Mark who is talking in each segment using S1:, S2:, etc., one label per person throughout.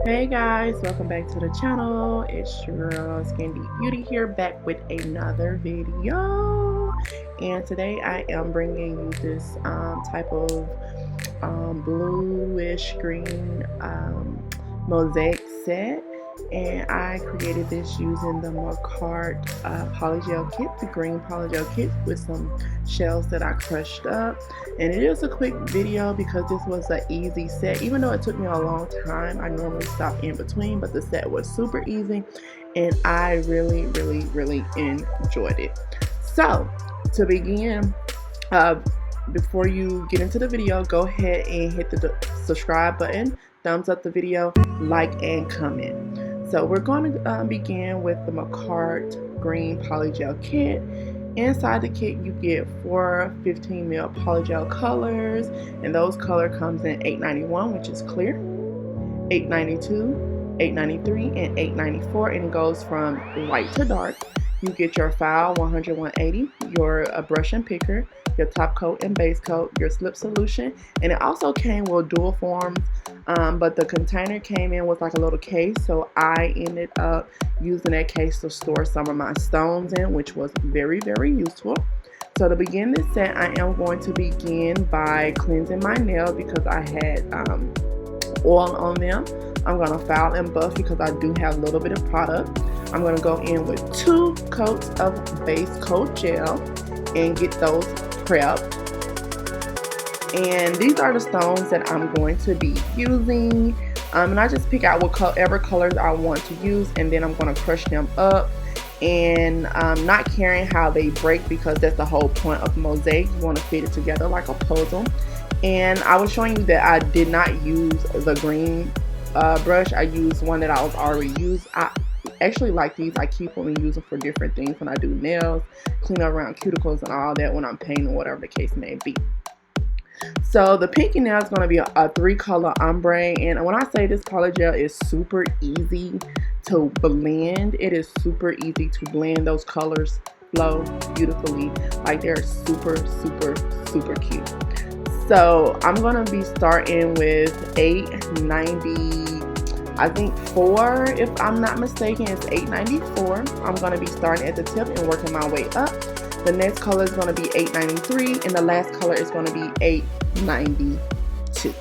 S1: Hey guys, welcome back to the channel. It's your girl Skin Deep Beauty here, back with another video. And today I am bringing you this type of bluish green mosaic set, and I created this using the Makartt Polygel Kit, the green Polygel Kit, with some shells that I crushed up. And it is a quick video because this was an easy set. Even though it took me a long time, I normally stop in between, but the set was super easy and I really enjoyed it. So to begin, before you get into the video, go ahead and hit the subscribe button, thumbs up the video, like, and comment. So we're going to begin with the Makartt Green Polygel Kit. Inside the kit you get 4 15 ml polygel colors, and those color comes in 891, which is clear, 892, 893, and 894, and it goes from light to dark. You get your file 100, 180, your brush and picker, your top coat and base coat, your slip solution, and it also came with dual forms, but the container came in with like a little case, so I ended up using that case to store some of my stones in, which was very useful. So to begin this set, I am going to begin by cleansing my nails because I had oil on them. I'm going to file and buff because I do have a little bit of product. I'm going to go in with 2 coats of base coat gel and get those prepped. And these are the stones that I'm going to be using. And I just pick out whatever colors I want to use, and then I'm going to crush them up. And not caring how they break, because that's the whole point of mosaic. You want to fit it together like a puzzle. And I was showing you that I did not use the green brush. I used one that I was already used. I actually like these. I keep them and use them for different things when I do nails, clean up around cuticles and all that, when I'm painting, whatever the case may be. So the pinky nail is going to be a 3-color ombre, and when I say this polygel is super easy to blend, it is super easy to blend. Those colors flow beautifully, like they're super cute. So I'm going to be starting with 890, I think 4, if I'm not mistaken. It's 894. I'm going to be starting at the tip and working my way up. The next color is going to be 893, and the last color is going to be 892.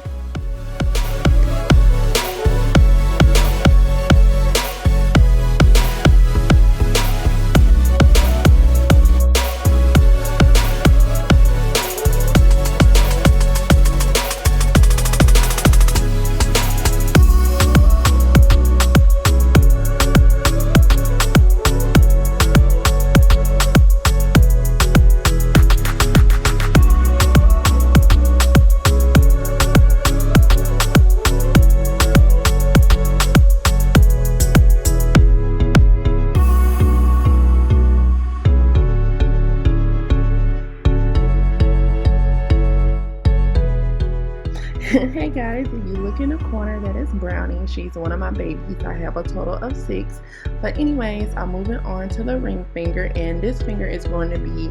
S1: Hey guys, if you look in the corner, that is Brownie. She's one of my babies. I have a total of 6. But anyways, I'm moving on to the ring finger, and this finger is going to be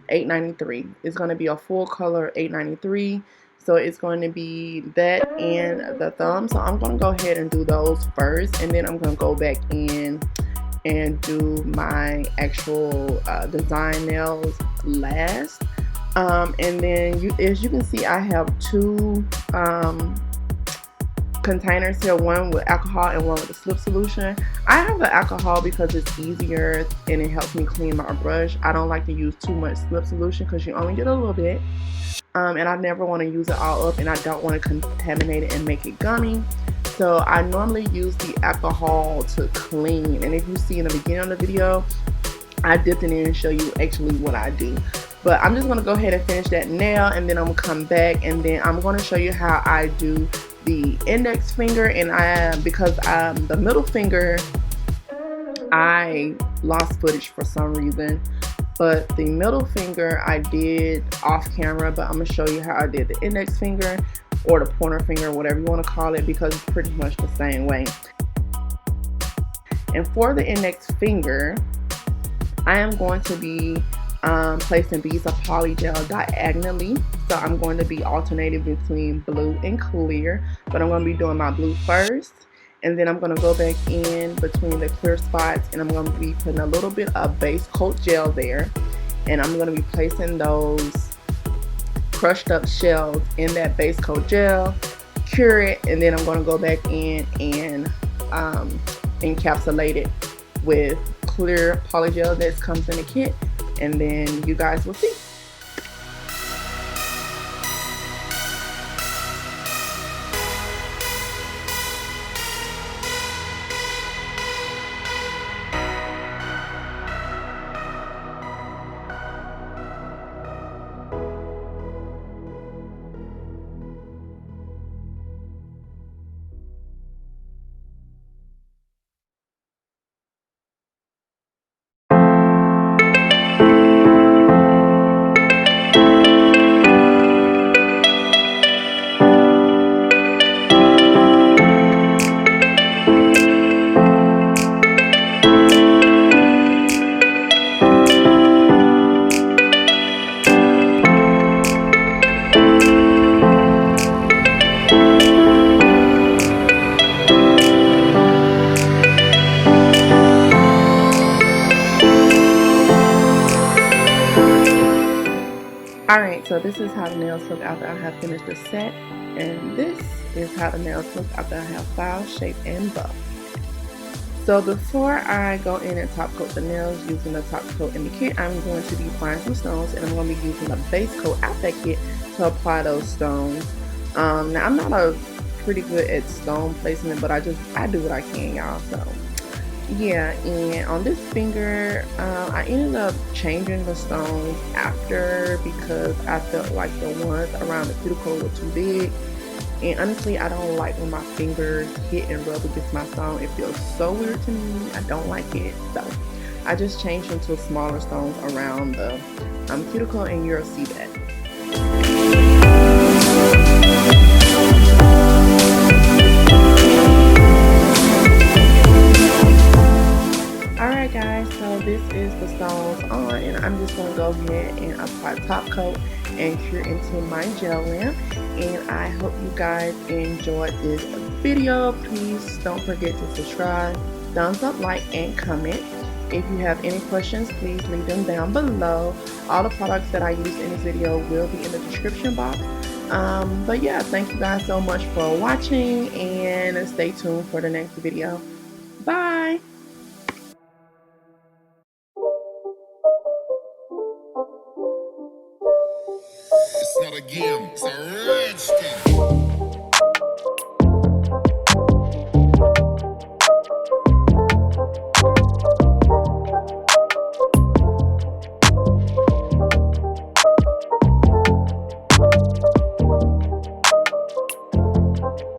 S1: 893. It's going to be a full color 893. So it's going to be that and the thumb. So I'm going to go ahead and do those first, and then I'm going to go back in and do my actual design nails last. And then as you can see, I have 2 containers here, one with alcohol and one with a slip solution. I have the alcohol because it's easier and it helps me clean my brush. I don't like to use too much slip solution because you only get a little bit, and I never want to use it all up, and I don't want to contaminate it and make it gummy. So I normally use the alcohol to clean, and if you see in the beginning of the video, I dipped it in and show you actually what I do. But I'm just going to go ahead and finish that nail, and then I'm going to come back, and then I'm going to show you how I do the index finger. And because the middle finger, I lost footage for some reason, but the middle finger I did off camera. But I'm going to show you how I did the index finger, or the pointer finger, whatever you want to call it, because it's pretty much the same way. And for the index finger, I am going to be placing beads of polygel diagonally. So I'm going to be alternating between blue and clear, but I'm going to be doing my blue first. And then I'm going to go back in between the clear spots, and I'm going to be putting a little bit of base coat gel there. And I'm going to be placing those crushed up shells in that base coat gel, cure it, and then I'm going to go back in and encapsulate it with clear polygel that comes in the kit, and then you guys will see. Alright, so this is how the nails look after I have finished the set, and this is how the nails look after I have filed, shaped, and buffed. So before I go in and top coat the nails using the top coat in the kit, I'm going to be applying some stones, and I'm going to be using the base coat out that kit to apply those stones. Now I'm not pretty good at stone placement, but I do what I can, y'all. So yeah, and on this finger, I ended up changing the stones after because I felt like the ones around the cuticle were too big. And honestly, I don't like when my fingers hit and rub against my stone. It feels so weird to me. I don't like it. So I just changed them to smaller stones around the cuticle, and you'll see that. Alright guys, so this is the stones on, and I'm just going to go ahead and apply top coat and cure into my gel lamp. And I hope you guys enjoyed this video. Please don't forget to subscribe, thumbs up, like, and comment. If you have any questions, please leave them down below. All the products that I use in this video will be in the description box. But yeah, thank you guys so much for watching, and stay tuned for the next video. Bye!
S2: It's not a game, it's a